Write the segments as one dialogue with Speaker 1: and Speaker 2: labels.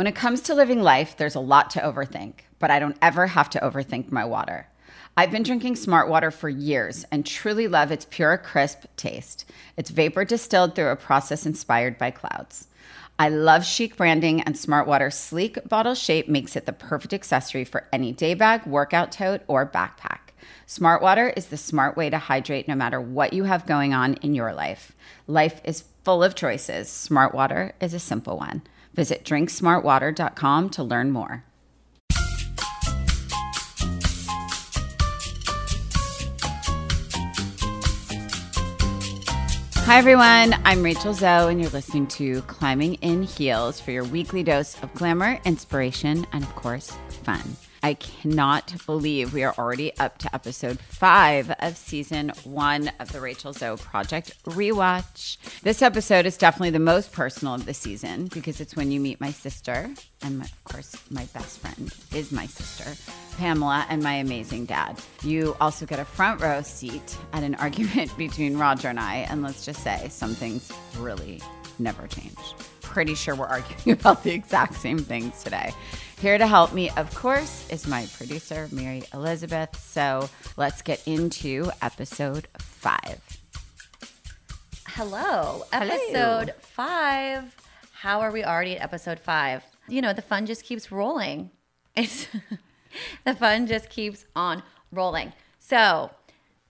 Speaker 1: When it comes to living life, there's a lot to overthink, but I don't ever have to overthink my water. I've been drinking Smart Water for years and truly love its pure, crisp taste. It's vapor distilled through a process inspired by clouds. I love chic branding, and Smart Water's sleek bottle shape makes it the perfect accessory for any day bag, workout tote, or backpack. Smart Water is the smart way to hydrate no matter what you have going on in your life. Life is full of choices. Smart Water is a simple one. Visit drinksmartwater.com to learn more. Hi, everyone. I'm Rachel Zoe, and you're listening to Climbing in Heels for your weekly dose of glamour, inspiration, and, of course, fun. I cannot believe we are already up to episode 5 of season 1 of the Rachel Zoe Project Rewatch. This episode is definitely the most personal of the season because it's when you meet my sister, and of course, my best friend is my sister, Pamela, and my amazing dad. You also get a front row seat at an argument between Rodger and I, and let's just say some things really never change. Pretty sure we're arguing about the exact same things today. Here to help me, of course, is my producer, Mary Elizabeth. So let's get into episode 5.
Speaker 2: Hello. Episode 5. How are we already at episode 5? You know, the fun just keeps rolling. The fun just keeps on rolling. So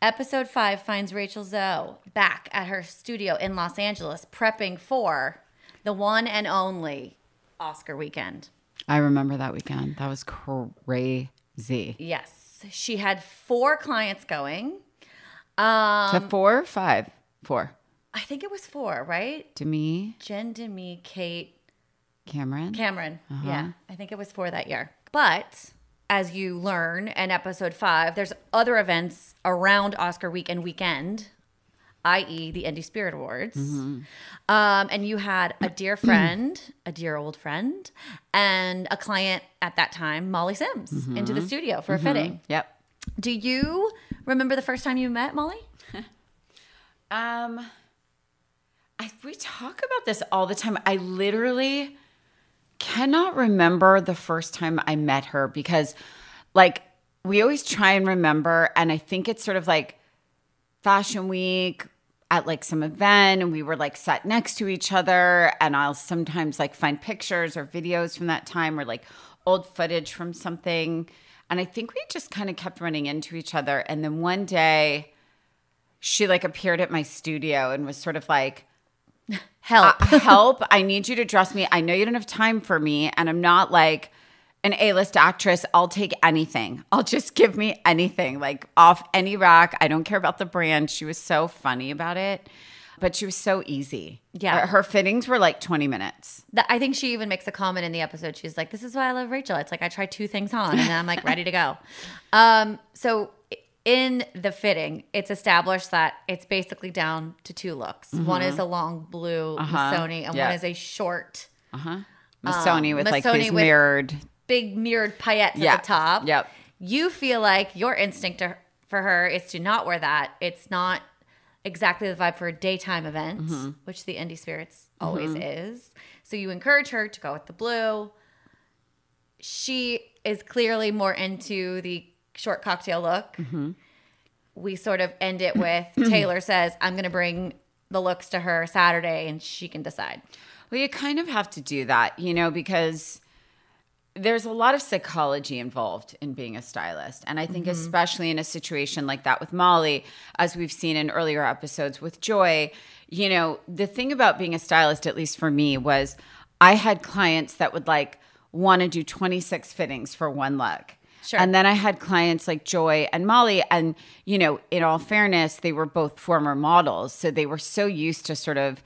Speaker 2: episode 5 finds Rachel Zoe back at her studio in Los Angeles prepping for the one and only Oscar weekend.
Speaker 1: I remember that weekend. That was crazy.
Speaker 2: Yes. She had 4 clients going.
Speaker 1: To 4 or 5? 4.
Speaker 2: I think it was 4, right?
Speaker 1: Demi.
Speaker 2: Jen, Demi, Kate.
Speaker 1: Cameron. Uh-huh.
Speaker 2: Yeah. I think it was 4 that year. But as you learn in episode 5, there's other events around Oscar week and weekend, i.e. the Indie Spirit Awards. Mm-hmm. And you had a dear friend, a dear old friend, and a client at that time, Molly Sims, into the studio for a fitting.
Speaker 1: Yep.
Speaker 2: Do you remember the first time you met Molly?
Speaker 1: We talk about this all the time. I literally cannot remember the first time I met her because, like, we always try and remember, and I think it's sort of like Fashion Week at like some event, and we were like sat next to each other, and I'll sometimes like find pictures or videos from that time or like old footage from something, and I think we just kind of kept running into each other. And then one day she like appeared at my studio and was sort of like, help, I need you to dress me. I know you don't have time for me, and I'm not like an A-list actress. I'll take anything. I'll just give me anything, like off any rack. I don't care about the brand. She was so funny about it, but she was so easy.
Speaker 2: Yeah.
Speaker 1: Her fittings were like 20 minutes.
Speaker 2: I think she even makes a comment in the episode. She's like, this is why I love Rachel. It's like I try 2 things on, and then I'm like ready to go. So in the fitting, it's established that it's basically down to 2 looks. One is a long blue Missoni, and one is a short
Speaker 1: Missoni with like
Speaker 2: Missoni
Speaker 1: these
Speaker 2: with
Speaker 1: mirrored,
Speaker 2: big mirrored paillettes at the top.
Speaker 1: Yep.
Speaker 2: You feel like your instinct for her is to not wear that. It's not exactly the vibe for a daytime event, which the Indie Spirits always is. So you encourage her to go with the blue. She is clearly more into the short cocktail look. We sort of end it with Taylor says, I'm going to bring the looks to her Saturday and she can decide.
Speaker 1: Well, you kind of have to do that, you know, because there's a lot of psychology involved in being a stylist. And I think especially in a situation like that with Molly, as we've seen in earlier episodes with Joy, you know, the thing about being a stylist, at least for me, was I had clients that would like want to do 26 fittings for one look.
Speaker 2: Sure.
Speaker 1: And then I had clients like Joy and Molly, and, you know, in all fairness, they were both former models. So they were so used to sort of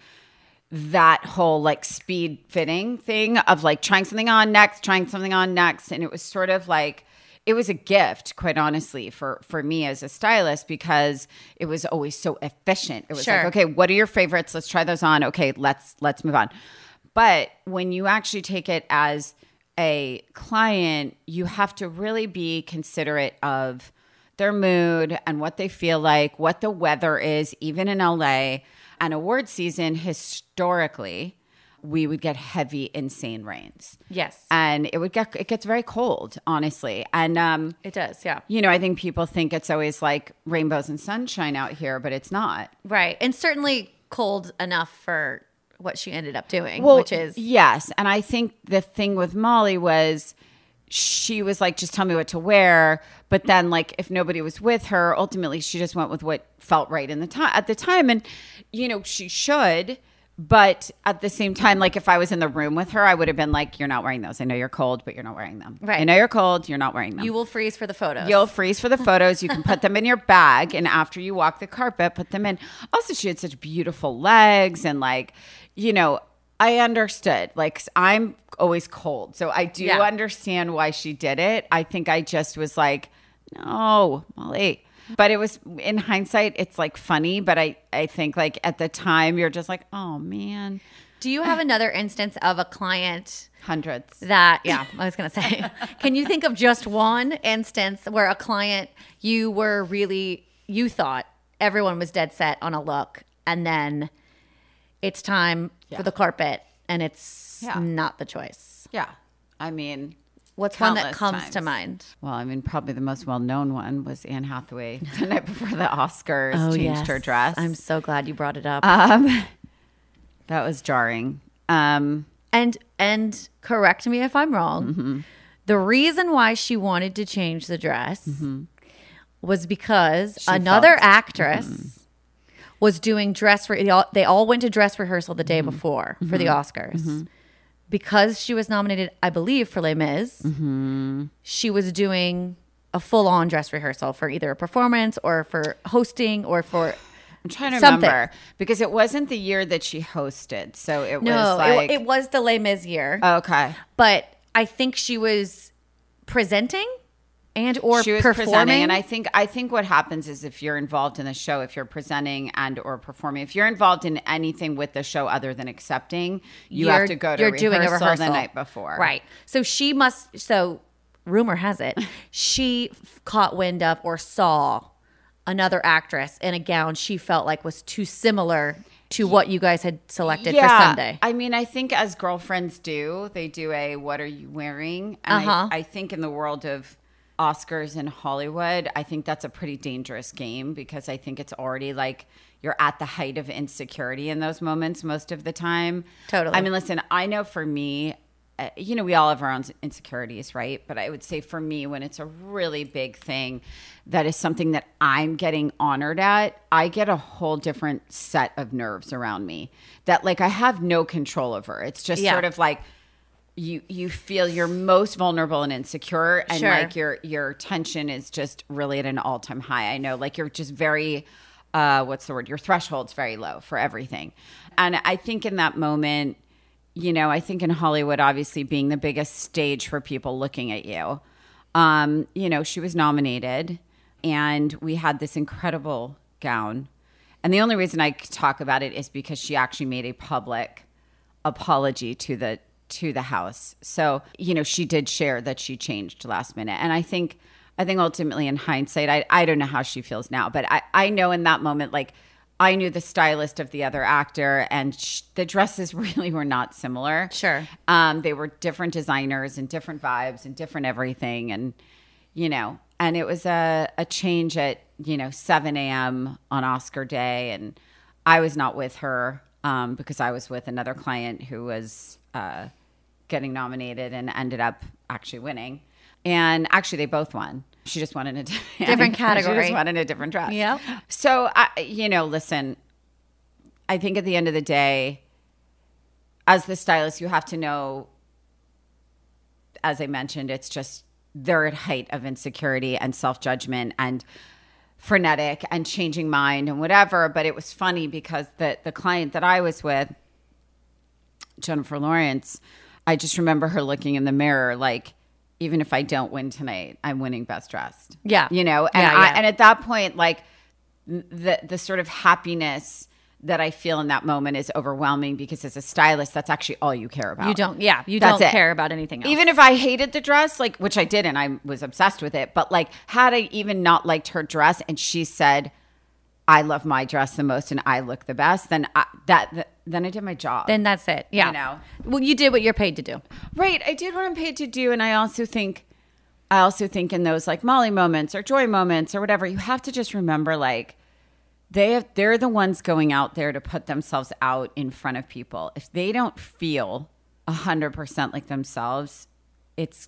Speaker 1: that whole like speed fitting thing of like trying something on next. And it was sort of like, it was a gift, quite honestly, for me as a stylist, because it was always so efficient. It was like, okay, what are your favorites? Let's try those on. Okay, let's move on. But when you actually take it as a client, you have to really be considerate of their mood and what they feel like, what the weather is, even in LA. And award season historically we would get heavy, insane rains.
Speaker 2: Yes.
Speaker 1: And it gets very cold, honestly. And
Speaker 2: It does, yeah.
Speaker 1: you know, I think people think it's always like rainbows and sunshine out here, but it's not.
Speaker 2: Right. And certainly cold enough for what she ended up doing,
Speaker 1: Well,
Speaker 2: which is
Speaker 1: yes. And I think the thing with Molly was she was like, just tell me what to wear. But then, like, if nobody was with her, ultimately she just went with what felt right in at the time. And, you know, she should. But at the same time, like, if I was in the room with her, I would have been like, you're not wearing those. I know you're cold, but you're not wearing them.
Speaker 2: Right.
Speaker 1: I know you're cold. You're not wearing them.
Speaker 2: you will freeze for the photos.
Speaker 1: You'll freeze for the photos. You can put them in your bag. And after you walk the carpet, put them in. Also, she had such beautiful legs. And, like, you know, I understood. Like, I'm always cold. So I do understand why she did it. I think I just was like, no, Molly. But it was, in hindsight, it's like funny. But I think like at the time, you're just like, oh, man.
Speaker 2: Do you have another instance of a client
Speaker 1: Hundreds.
Speaker 2: that, I was going to say, can you think of just one instance where a client you thought everyone was dead set on a look and then it's time for the carpet and it's not the choice?
Speaker 1: Yeah. I mean,
Speaker 2: what's one that comes
Speaker 1: times
Speaker 2: to mind?
Speaker 1: Well, I mean, probably the most well-known one was Anne Hathaway the night before the Oscars changed her dress.
Speaker 2: I'm so glad you brought it up.
Speaker 1: That was jarring.
Speaker 2: And correct me if I'm wrong. Mm-hmm. The reason why she wanted to change the dress was because another actress was doing they all went to dress rehearsal the day before for the Oscars. Mm-hmm. Because she was nominated, I believe, for Les Mis, she was doing a full-on dress rehearsal for either a performance or for hosting or for
Speaker 1: I'm trying to remember because it wasn't the year that she hosted. So it was like...
Speaker 2: it was the Les Mis year.
Speaker 1: Okay.
Speaker 2: But I think she was presenting and or
Speaker 1: she was
Speaker 2: performing.
Speaker 1: Presenting, and I think what happens is if you're involved in the show, if you're presenting and or performing, if you're involved in anything with the show other than accepting, you have to go to rehearsal the night before.
Speaker 2: Right. So she must, so rumor has it, she caught wind of or saw another actress in a gown she felt like was too similar to what you guys had selected for Sunday.
Speaker 1: I mean, I think as girlfriends do, they do a what are you wearing? And I think in the world of Oscars in Hollywood, I think that's a pretty dangerous game because I think it's already like you're at the height of insecurity in those moments most of the time.
Speaker 2: Totally.
Speaker 1: I mean, listen, I know for me, you know, we all have our own insecurities, right? But I would say for me, when it's a really big thing that is something that I'm getting honored at, I get a whole different set of nerves around me that like I have no control over. It's just sort of like you feel you're most vulnerable and insecure and like your tension is just really at an all-time high. I know like you're just very what's the word? Your threshold's very low for everything. And I think in that moment, you know, I think in Hollywood, obviously being the biggest stage for people looking at you, you know, she was nominated and we had this incredible gown. And the only reason I talk about it is because she actually made a public apology to the house. So, you know, she did share that she changed last minute. And I think ultimately in hindsight, I don't know how she feels now, but I know in that moment, like, I knew the stylist of the other actor, and the dresses really were not similar.
Speaker 2: Sure.
Speaker 1: They were different designers and different vibes and different everything. And, you know, and it was a change at, you know, 7 a.m. on Oscar day. And I was not with her because I was with another client who was getting nominated and ended up actually winning. And actually, they both won. She just wanted a
Speaker 2: different category.
Speaker 1: She just wanted a different dress.
Speaker 2: Yeah.
Speaker 1: So, you know, listen, I think at the end of the day, as the stylist, you have to know, as I mentioned, it's just they're at height of insecurity and self-judgment and frenetic and changing mind and whatever. But it was funny because the client that I was with, Jennifer Lawrence, I just remember her looking in the mirror like, even if I don't win tonight, I'm winning best dressed. Yeah. You know, and and at that point, like the sort of happiness that I feel in that moment is overwhelming because as a stylist, that's actually all you care about.
Speaker 2: You don't care about anything else.
Speaker 1: Even if I hated the dress, like, which I didn't, I was obsessed with it. But like, had I even not liked her dress and she said, I love my dress the most and I look the best, then then I did my job.
Speaker 2: Then that's it. Yeah.
Speaker 1: You know?
Speaker 2: Well, you did what you're paid to do.
Speaker 1: Right. I did what I'm paid to do. And I also think in those like Molly moments or joy moments or whatever, you have to just remember like they're the ones going out there to put themselves out in front of people. If they don't feel 100% like themselves, it's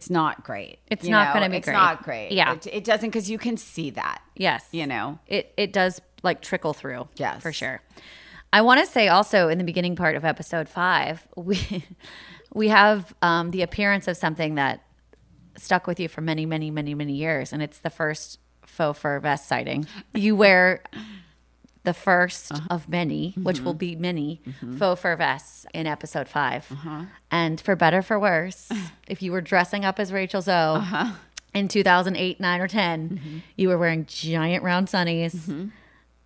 Speaker 1: not great.
Speaker 2: It's not going to be
Speaker 1: it's
Speaker 2: great.
Speaker 1: It's not great.
Speaker 2: Yeah.
Speaker 1: It doesn't, because you can see that.
Speaker 2: Yes.
Speaker 1: You know?
Speaker 2: It does like trickle through.
Speaker 1: Yes.
Speaker 2: For sure. I want to say also in the beginning part of episode 5, we have the appearance of something that stuck with you for many, many, many, many years. And it's the first faux fur vest sighting. You wear the first of many, which will be many, faux fur vests in episode 5. And for better, for worse, if you were dressing up as Rachel Zoe in 2008, 9, or 10, you were wearing giant round sunnies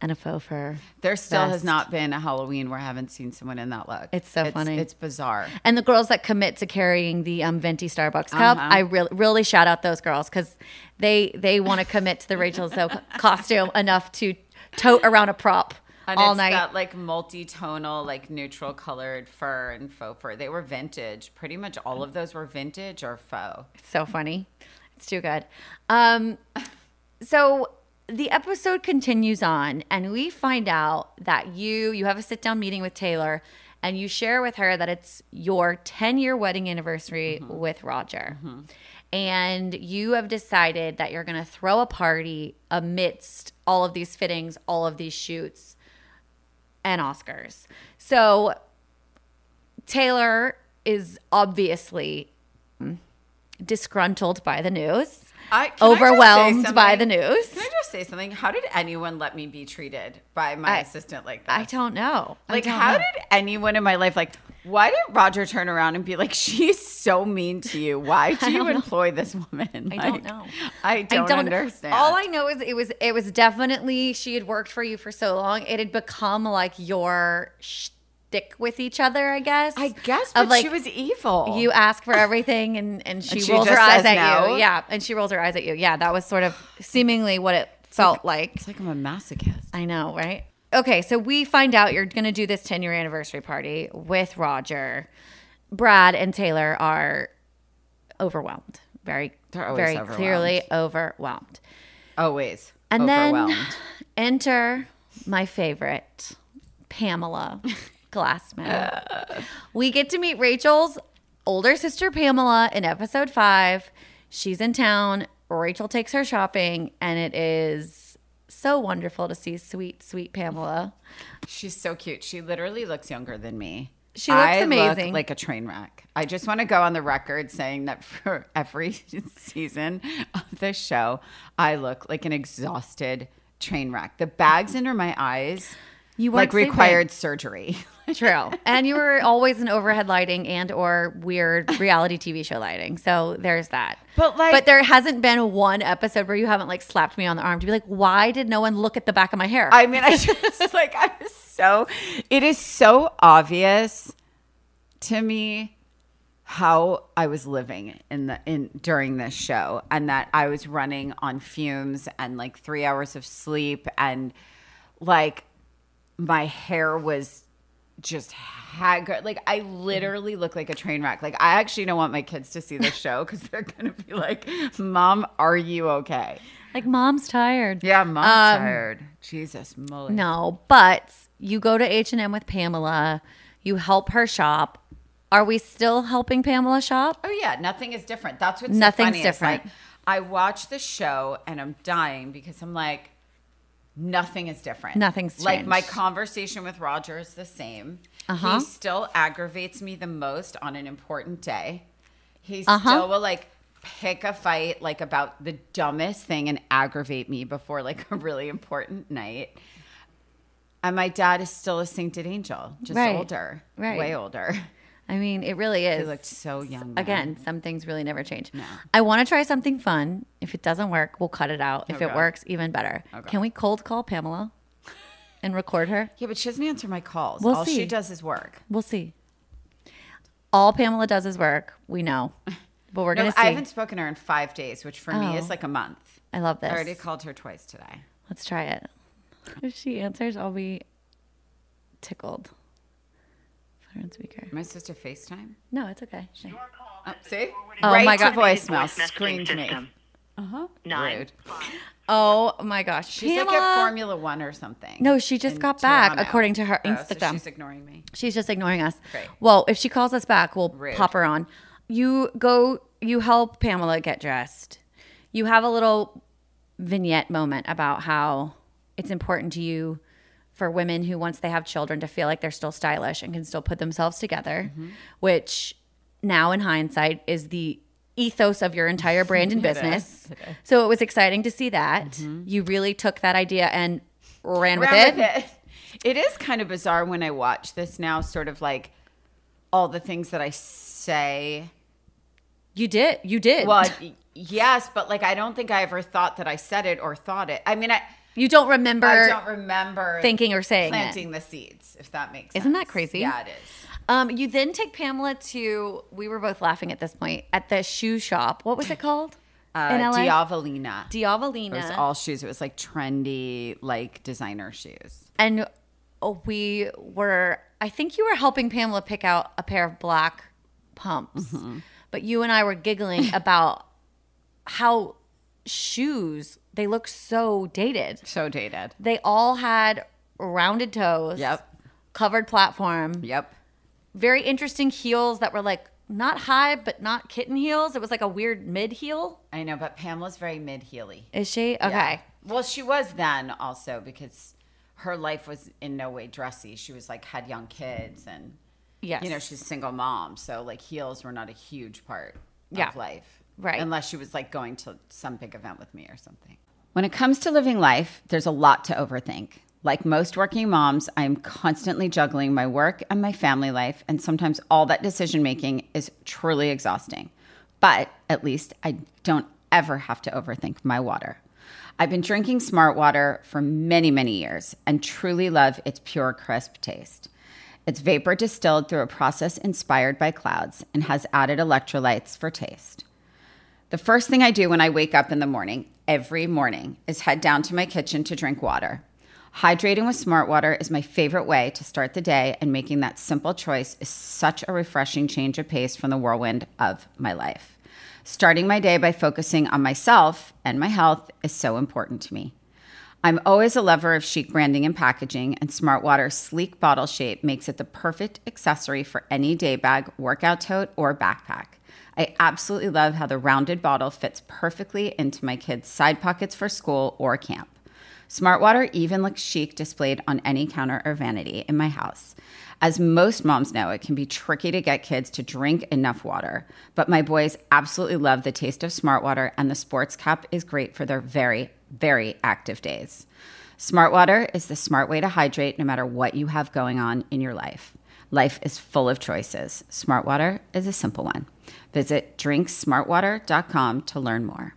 Speaker 2: and a faux fur
Speaker 1: There still
Speaker 2: vest.
Speaker 1: has not been a Halloween where I haven't seen someone in that look.
Speaker 2: It's so funny.
Speaker 1: It's bizarre.
Speaker 2: And the girls that commit to carrying the venti Starbucks cup, I really shout out those girls because they want to commit to the Rachel Zoe costume enough to tote around a prop
Speaker 1: And
Speaker 2: all
Speaker 1: it's
Speaker 2: night.
Speaker 1: that like multi-tonal, like neutral colored fur and faux fur. They were vintage. Pretty much all of those were vintage or faux.
Speaker 2: It's so funny. It's too good. So the episode continues on, and we find out that you have a sit-down meeting with Taylor, and you share with her that it's your 10-year wedding anniversary with Rodger. And you have decided that you're going to throw a party amidst all of these fittings, all of these shoots, and Oscars. So Taylor is obviously disgruntled by the news. Overwhelmed by the news.
Speaker 1: Can I just say something? How did anyone let me be treated by my assistant like that?
Speaker 2: I don't know.
Speaker 1: Like, how did anyone in my life, like, why did Rodger turn around and be like, she's so mean to you? Why do you employ this woman?
Speaker 2: I don't know.
Speaker 1: I don't understand.
Speaker 2: All I know is it was definitely, she had worked for you for so long. It had become like your shtick with each other, I guess.
Speaker 1: But like, she was evil.
Speaker 2: You ask for everything and she rolls
Speaker 1: just
Speaker 2: her eyes
Speaker 1: says
Speaker 2: at
Speaker 1: no?
Speaker 2: you. Yeah, and she rolls her eyes at you. Yeah, that was sort of seemingly what it felt like.
Speaker 1: It's like I'm a masochist.
Speaker 2: I know, right? Okay, so we find out you're going to do this 10-year anniversary party with Rodger. Brad and Taylor are overwhelmed. They're always very
Speaker 1: overwhelmed.
Speaker 2: clearly overwhelmed.
Speaker 1: Always.
Speaker 2: And
Speaker 1: overwhelmed.
Speaker 2: then enter my favorite, Pamela Glassman. We get to meet Rachel's older sister, Pamela, in episode 5. She's in town. Rachel takes her shopping, and it is so wonderful to see sweet, sweet Pamela.
Speaker 1: She's so cute. She literally looks younger than me.
Speaker 2: She looks amazing.
Speaker 1: I look like a train wreck. I just want to go on the record saying that for every season of the show, I look like an exhausted train wreck. The bags under my eyes required surgery.
Speaker 2: True. And you were always in overhead lighting and or weird reality TV show lighting. So there's that. But there hasn't been one episode where you haven't like slapped me on the arm to be like, why did no one look at the back of my hair?
Speaker 1: I mean, it is so obvious to me how I was living during this show, and that I was running on fumes and like 3 hours of sleep, and like my hair was just haggard. Like, I literally look like a train wreck. Like, I actually don't want my kids to see this show because they're going to be like, Mom, are you okay?
Speaker 2: Like, Mom's tired.
Speaker 1: Yeah, Mom's tired. Jesus, moly.
Speaker 2: No, but you go to H&M with Pamela. You help her shop. Are we still helping Pamela shop?
Speaker 1: Oh, yeah. Nothing is different. That's what's
Speaker 2: Nothing's
Speaker 1: so funny.
Speaker 2: different.
Speaker 1: Like, I watch the show and I'm dying because I'm like, nothing is different.
Speaker 2: Nothing's changed.
Speaker 1: Like, my conversation with Rodger is the same. He still aggravates me the most on an important day. He still will like pick a fight like about the dumbest thing and aggravate me before like a really important night. And my dad is still a sainted angel, just older, way older.
Speaker 2: I mean, it really is.
Speaker 1: He looked so young.
Speaker 2: Again, some things really never change.
Speaker 1: No.
Speaker 2: I want to try something fun. If it doesn't work, we'll cut it out. If it
Speaker 1: God.
Speaker 2: works, even better.
Speaker 1: Okay.
Speaker 2: Can we cold call Pamela and record her?
Speaker 1: Yeah, but she doesn't answer my calls.
Speaker 2: We'll
Speaker 1: All
Speaker 2: see.
Speaker 1: she does is work.
Speaker 2: We'll see. All Pamela does is work. We know. But we're going to see.
Speaker 1: I haven't spoken to her in 5 days, which for me is like a month.
Speaker 2: I love this.
Speaker 1: I already called her twice today.
Speaker 2: Let's try it. If she answers, I'll be tickled. Put her on speaker.
Speaker 1: Am I supposed to FaceTime?
Speaker 2: No, it's okay.
Speaker 1: See?
Speaker 2: Oh
Speaker 1: right
Speaker 2: my God.
Speaker 1: to voicemail. Screamed me. Rude.
Speaker 2: Oh my gosh.
Speaker 1: She's like at Formula One or something.
Speaker 2: No, she just got back, according to her Instagram.
Speaker 1: So she's ignoring me.
Speaker 2: She's just ignoring us.
Speaker 1: Great.
Speaker 2: Well, if she calls us back, we'll
Speaker 1: Rude.
Speaker 2: pop her on. You help Pamela get dressed. You have a little vignette moment about how it's important to you for women who, once they have children, to feel like they're still stylish and can still put themselves together, which now in hindsight is the ethos of your entire brand and business.
Speaker 1: It is.
Speaker 2: So it was exciting to see that. You really took that idea and ran with it.
Speaker 1: It is kind of bizarre when I watch this now, sort of like all the things that I say.
Speaker 2: You did.
Speaker 1: Well, yes, but like I don't think I ever thought that I said it or thought it. I mean,
Speaker 2: you don't remember.
Speaker 1: I don't remember
Speaker 2: thinking or saying
Speaker 1: planting the seeds, if that makes sense.
Speaker 2: Isn't that crazy?
Speaker 1: Yeah, it is.
Speaker 2: You then take Pamela to, we were both laughing at this point, at the shoe shop. What was it called? In LA?
Speaker 1: Diavolina.
Speaker 2: Diavolina.
Speaker 1: It was all shoes. It was like trendy, like designer shoes.
Speaker 2: And I think you were helping Pamela pick out a pair of black pumps. But you and I were giggling about how shoes, they look so dated.
Speaker 1: So dated.
Speaker 2: They all had rounded toes.
Speaker 1: Yep.
Speaker 2: Covered platform.
Speaker 1: Yep.
Speaker 2: Very interesting heels that were like not high, but not kitten heels. It was like a weird mid heel.
Speaker 1: I know, but Pamela's very mid-heely.
Speaker 2: Is she? Okay.
Speaker 1: Yeah. Well, she was then also because her life was in no way dressy. She was like had young kids and,
Speaker 2: yes,
Speaker 1: you know, she's a single mom. So like heels were not a huge part of life.
Speaker 2: Right.
Speaker 1: Unless she was like going to some big event with me or something. When it comes to living life, there's a lot to overthink. Like most working moms, I'm constantly juggling my work and my family life, and sometimes all that decision making is truly exhausting. But at least I don't ever have to overthink my water. I've been drinking Smart Water for many, many years and truly love its pure, crisp taste. It's vapor distilled through a process inspired by clouds and has added electrolytes for taste. The first thing I do when I wake up in the morning, every morning, is head down to my kitchen to drink water. Hydrating with Smart Water is my favorite way to start the day, and making that simple choice is such a refreshing change of pace from the whirlwind of my life. Starting my day by focusing on myself and my health is so important to me. I'm always a lover of chic branding and packaging, and Smart Water's sleek bottle shape makes it the perfect accessory for any day bag, workout tote, or backpack. I absolutely love how the rounded bottle fits perfectly into my kids' side pockets for school or camp. Smart Water even looks chic displayed on any counter or vanity in my house. As most moms know, it can be tricky to get kids to drink enough water, but my boys absolutely love the taste of Smart Water, and the sports cup is great for their very, very active days. Smart Water is the smart way to hydrate no matter what you have going on in your life. Life is full of choices. Smart Water is a simple one. Visit drinksmartwater.com to learn more.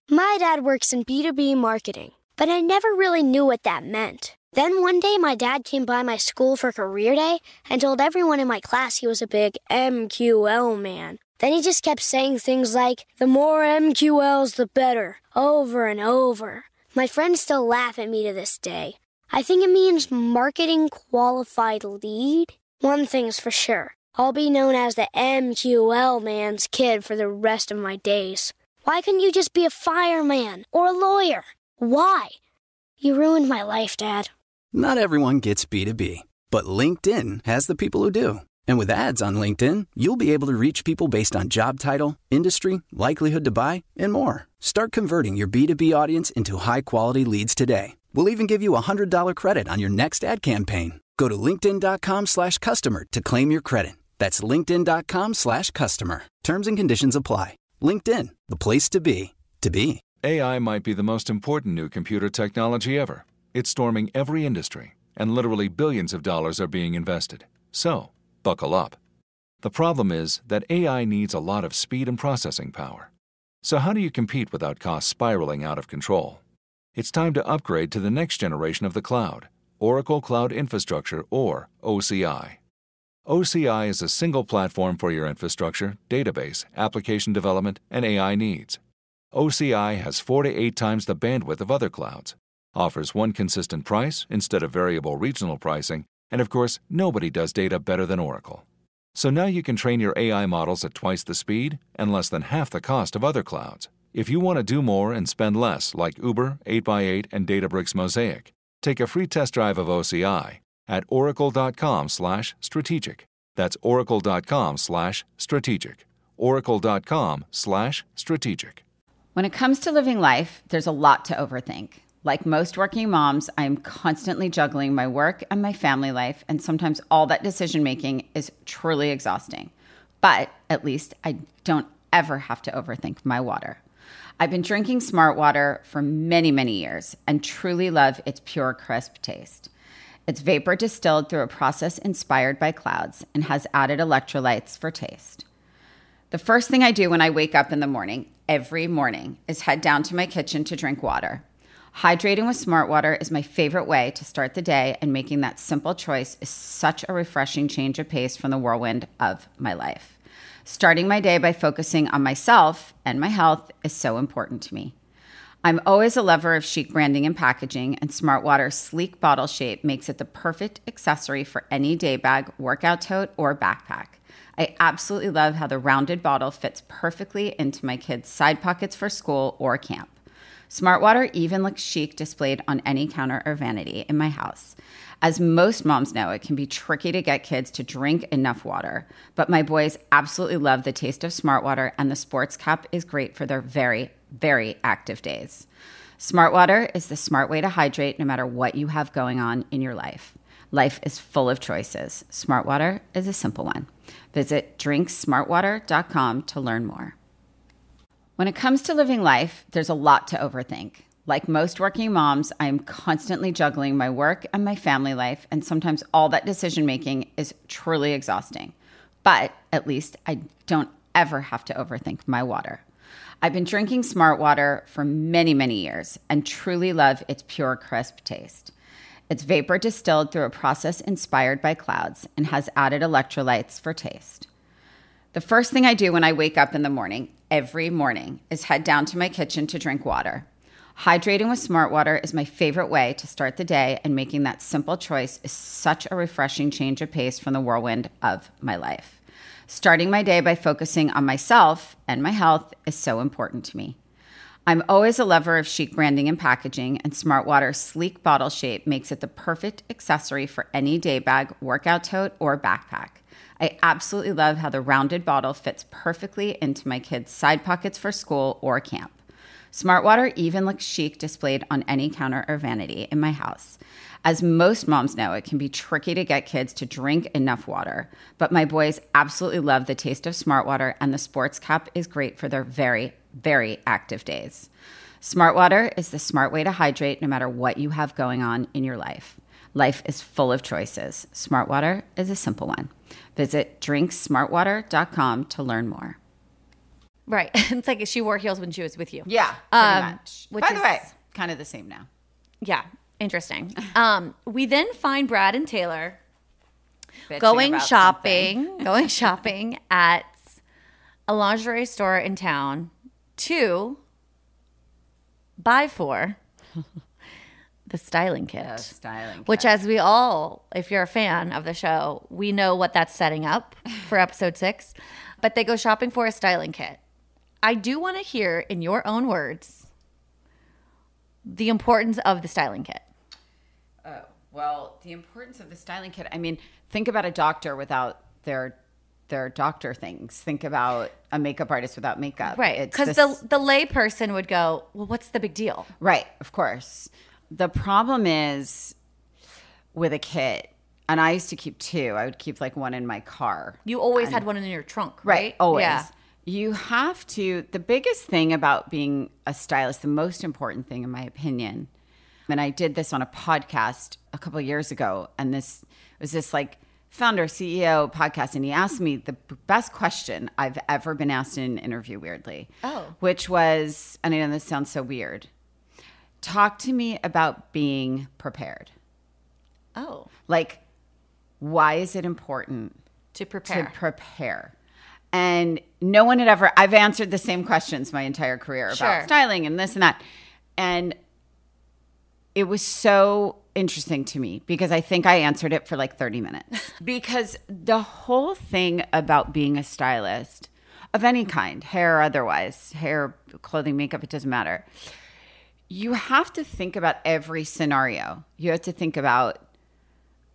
Speaker 3: My dad works in B2B marketing, but I never really knew what that meant. Then one day my dad came by my school for career day and told everyone in my class he was a big MQL man. Then he just kept saying things like, the more MQLs, the better, over and over. My friends still laugh at me to this day. I think it means marketing qualified lead. One thing's for sure, I'll be known as the MQL man's kid for the rest of my days. Why couldn't you just be a fireman or a lawyer? Why? You ruined my life, Dad.
Speaker 4: Not everyone gets B2B, but LinkedIn has the people who do. And with ads on LinkedIn, you'll be able to reach people based on job title, industry, likelihood to buy, and more. Start converting your B2B audience into high-quality leads today. We'll even give you a $100 credit on your next ad campaign. Go to linkedin.com/customer to claim your credit. That's linkedin.com/customer. Terms and conditions apply. LinkedIn, the place to be, to be.
Speaker 5: AI might be the most important new computer technology ever. It's storming every industry, and literally billions of dollars are being invested. So, buckle up. The problem is that AI needs a lot of speed and processing power. So how do you compete without costs spiraling out of control? It's time to upgrade to the next generation of the cloud, Oracle Cloud Infrastructure, or OCI. OCI is a single platform for your infrastructure, database, application development, and AI needs. OCI has 4 to 8 times the bandwidth of other clouds, offers one consistent price instead of variable regional pricing, and of course, nobody does data better than Oracle. So now you can train your AI models at twice the speed and less than half the cost of other clouds. If you want to do more and spend less like Uber, 8x8, and Databricks Mosaic, take a free test drive of OCI at oracle.com/strategic. That's oracle.com/strategic. oracle.com/strategic.
Speaker 1: When it comes to living life, there's a lot to overthink. Like most working moms, I am constantly juggling my work and my family life, and sometimes all that decision making is truly exhausting. But at least I don't ever have to overthink my water. I've been drinking Smart Water for many, many years and truly love its pure, crisp taste. It's vapor distilled through a process inspired by clouds and has added electrolytes for taste. The first thing I do when I wake up in the morning, every morning, is head down to my kitchen to drink water. Hydrating with Smart Water is my favorite way to start the day, and making that simple choice is such a refreshing change of pace from the whirlwind of my life. Starting my day by focusing on myself and my health is so important to me. I'm always a lover of chic branding and packaging, and Smart Water's sleek bottle shape makes it the perfect accessory for any day bag, workout tote, or backpack. I absolutely love how the rounded bottle fits perfectly into my kids' side pockets for school or camp. Smart Water even looks chic displayed on any counter or vanity in my house. As most moms know, it can be tricky to get kids to drink enough water, but my boys absolutely love the taste of Smart Water, and the sports cap is great for their very, very active days. Smart Water is the smart way to hydrate no matter what you have going on in your life. Life is full of choices. Smart Water is a simple one. Visit drinksmartwater.com to learn more. When it comes to living life, there's a lot to overthink. Like most working moms, I am constantly juggling my work and my family life, and sometimes all that decision making is truly exhausting. But at least I don't ever have to overthink my water. I've been drinking Smart Water for many, many years and truly love its pure, crisp taste. It's vapor distilled through a process inspired by clouds and has added electrolytes for taste. The first thing I do when I wake up in the morning, every morning, is head down to my kitchen to drink water. Hydrating with Smart Water is my favorite way to start the day, and making that simple choice is such a refreshing change of pace from the whirlwind of my life. Starting my day by focusing on myself and my health is so important to me. I'm always a lover of chic branding and packaging, and Smart Water's sleek bottle shape makes it the perfect accessory for any day bag, workout tote, or backpack. I absolutely love how the rounded bottle fits perfectly into my kids' side pockets for school or camp. Smart Water even looks chic displayed on any counter or vanity in my house. As most moms know, it can be tricky to get kids to drink enough water, but my boys absolutely love the taste of Smart Water, and the sports cap is great for their very, very active days. Smart Water is the smart way to hydrate no matter what you have going on in your life. Life is full of choices. Smart Water is a simple one. Visit drinksmartwater.com to learn more.
Speaker 2: Right. It's like she wore heels when she was with you.
Speaker 1: Yeah, pretty much.
Speaker 2: which
Speaker 1: By the
Speaker 2: is-
Speaker 1: way, kind of the same now.
Speaker 2: Yeah. Interesting. We then find Brad and Taylor
Speaker 1: Bitching
Speaker 2: going
Speaker 1: about
Speaker 2: shopping at a lingerie store in town to buy for the styling kit.
Speaker 1: The styling
Speaker 2: Which,
Speaker 1: kit.
Speaker 2: as we all, if you're a fan of the show, we know what that's setting up for episode 6. But they go shopping for a styling kit. I do want to hear, in your own words, the importance of the styling kit.
Speaker 1: Oh, well, the importance of the styling kit. I mean, think about a doctor without their doctor things. Think about a makeup artist without makeup.
Speaker 2: Right.
Speaker 1: It's
Speaker 2: Because
Speaker 1: this-
Speaker 2: the lay person would go, well, what's the big deal?
Speaker 1: Right, of course. The problem is with a kit, and I used to keep 2. I would keep like one in my car.
Speaker 2: You always had one in your trunk, right?
Speaker 1: Always.
Speaker 2: Yeah.
Speaker 1: You have to, the biggest thing about being a stylist, the most important thing in my opinion, and I did this on a podcast a couple of years ago, and this was this like founder, CEO podcast, and he asked me the best question I've ever been asked in an interview, weirdly.
Speaker 2: Oh.
Speaker 1: Which was, and I know this sounds so weird, talk to me about being prepared.
Speaker 2: Oh.
Speaker 1: Like, why is it important
Speaker 2: To prepare.
Speaker 1: to prepare? And no one had ever, I've answered the same questions my entire career about
Speaker 2: Sure.
Speaker 1: styling and this and that. And it was so interesting to me because I think I answered it for like 30 minutes. Because the whole thing about being a stylist of any kind, hair or otherwise, hair, clothing, makeup, it doesn't matter. You have to think about every scenario. You have to think about,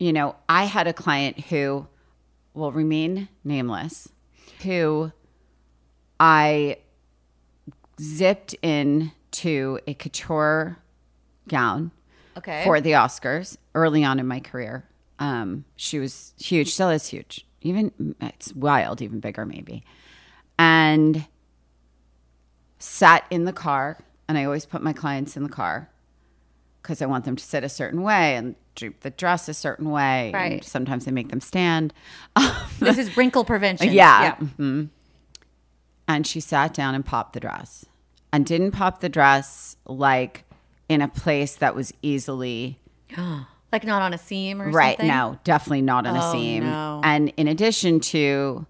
Speaker 1: you know, I had a client who will remain nameless, who I zipped into a couture gown for the Oscars early on in my career. She was huge, still is huge. Even it's wild, even bigger maybe. And sat in the car, and I always put my clients in the car because I want them to sit a certain way and droop the dress a certain way.
Speaker 2: Right.
Speaker 1: And sometimes they make them stand.
Speaker 2: This is wrinkle prevention.
Speaker 1: Yeah. Mm-hmm. And she sat down and popped the dress, and didn't pop the dress like in a place that was easily
Speaker 2: like not on a seam or
Speaker 1: right.
Speaker 2: something?
Speaker 1: No, definitely not on a seam.
Speaker 2: No.
Speaker 1: And in addition to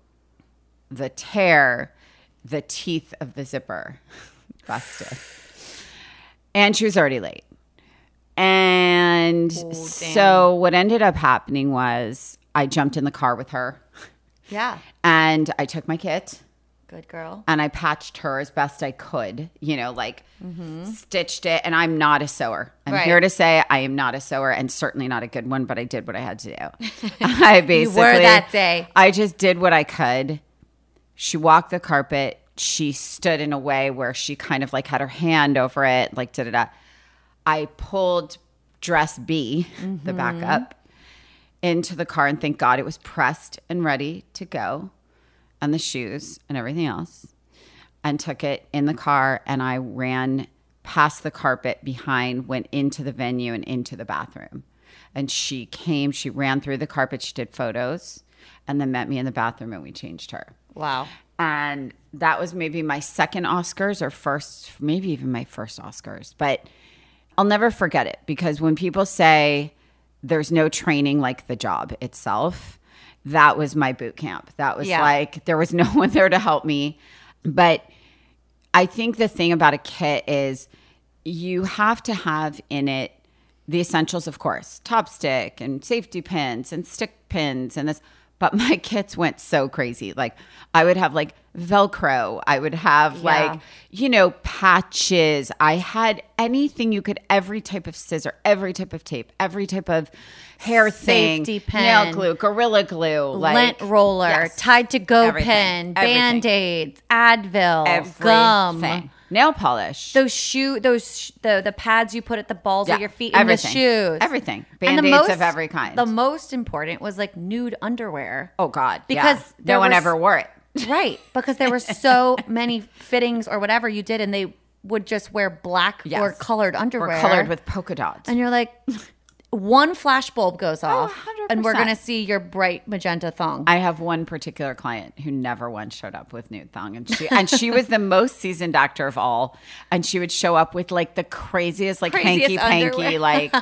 Speaker 1: the tear, the teeth of the zipper busted. And she was already late. And so what ended up happening was I jumped in the car with her.
Speaker 2: Yeah.
Speaker 1: And I took my kit.
Speaker 2: Good girl.
Speaker 1: And I patched her as best I could, you know, like stitched it. And I'm not a sewer. I'm here to say I am not a sewer, and certainly not a good one, but I did what I had to do. I basically,
Speaker 2: You were that day.
Speaker 1: I just did what I could. She walked the carpet. She stood in a way where she kind of like had her hand over it, like da-da-da. I pulled dress B, the backup, into the car, and thank God it was pressed and ready to go, and the shoes and everything else, and took it in the car, and I ran past the carpet behind, went into the venue and into the bathroom. And she came, she ran through the carpet, she did photos, and then met me in the bathroom, and we changed her.
Speaker 2: Wow.
Speaker 1: And that was maybe my second Oscars, or first, maybe even my first Oscars. But I'll never forget it, because when people say there's no training like the job itself, that was my boot camp. That was like, there was no one there to help me. But I think the thing about a kit is you have to have in it the essentials, of course, top stick and safety pins and stick pins and this. But my kits went so crazy. Like I would have like Velcro. I would have like, you know, patches. I had anything you could, every type of scissor, every type of tape, every type of hair thing.
Speaker 2: Safety pin.
Speaker 1: Nail glue, Gorilla Glue.
Speaker 2: Lint roller, tied to go pin, Band-Aids, Advil, gum.
Speaker 1: Nail polish.
Speaker 2: The pads you put at the balls of your feet and the shoes.
Speaker 1: Everything. Band-Aids of every kind.
Speaker 2: The most important was like nude underwear.
Speaker 1: Oh God.
Speaker 2: Because
Speaker 1: no one ever wore it.
Speaker 2: Right. Because there were so many fittings or whatever you did, and they would just wear black or colored underwear.
Speaker 1: Or colored with polka dots.
Speaker 2: And you're like, one flash bulb goes off,
Speaker 1: 100%.
Speaker 2: and we're going to see your bright magenta thong.
Speaker 1: I have one particular client who never once showed up with nude thong, and she was the most seasoned actor of all, and she would show up with like the craziest hanky panky, like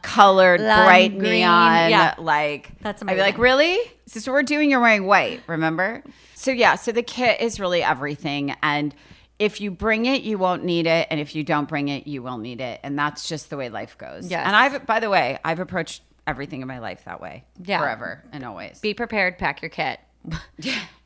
Speaker 1: colored bright
Speaker 2: green.
Speaker 1: Neon, like
Speaker 2: that's
Speaker 1: I'd
Speaker 2: amazing.
Speaker 1: be like, really? Is this what we're doing? You're wearing white, remember? So so the kit is really everything, and if you bring it, you won't need it. And if you don't bring it, you will need it. And that's just the way life goes.
Speaker 2: Yes.
Speaker 1: And by the way, I've approached everything in my life that way.
Speaker 2: Yeah.
Speaker 1: Forever and always.
Speaker 2: Be prepared, pack your kit.